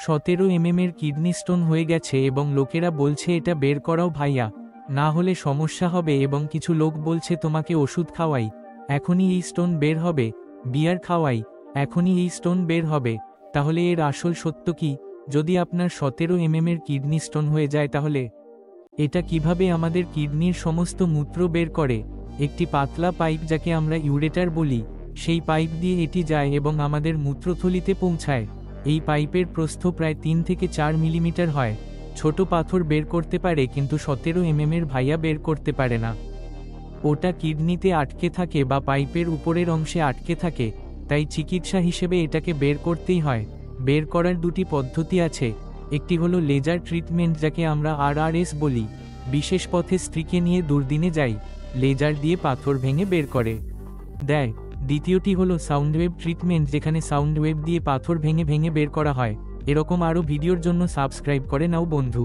17 mm kidney stone হয়ে গেছে এবং লোকেরা বলছে এটা বের করাও ভাইয়া, না হলে সমস্যা হবে, এবং কিছু লোক বলছে তোমাকে ওষুধ খাওয়াই, এখনই এই স্টোন বের হবে, বিয়ার খাওয়াই, এখনই এই স্টোন বের হবে। তাহলে এর আসল সত্য কি? যদি আপনার 17 mm কিডনি স্টোন হয়ে যায় তাহলে এটা কিভাবে আমাদের কিডনির সমস্ত মূত্র বের করে? একটি পাতলা পাইপ, যাকে আমরা ইউরেটার বলি, সেই পাইপ দিয়ে এটি যায় এবং আমাদের মূত্রথলিতে পৌঁছায়। এই পাইপের প্রস্থ প্রায় 3 থেকে 4 মিলিমিটার হয়। ছোট পাথর বের করতে পারে, কিন্তু 17 mm ভাইয়া বের করতে পারে না। ওটা কিডনিতে আটকে থাকে বা পাইপের উপরের অংশে আটকে থাকে, তাই চিকিৎসা হিসেবে এটাকে বের করতেই হয়। বের করার দুটি পদ্ধতি আছে। একটি হলো লেজার ট্রিটমেন্ট, যাকে আমরা RRS বলি। বিশেষ পথে স্ত্রীকে নিয়ে দুর্দিনে যাই, লেজার দিয়ে পাথর ভেঙে বের করে দেয়। দ্বিতীয়টি হলো সাউন্ডওয়েভ ট্রিটমেন্ট, যেখানে সাউন্ডওয়েভ দিয়ে পাথর ভেঙে ভেঙে বের করা হয়। এরকম আরও ভিডিওর জন্য সাবস্ক্রাইব করে নাও বন্ধু।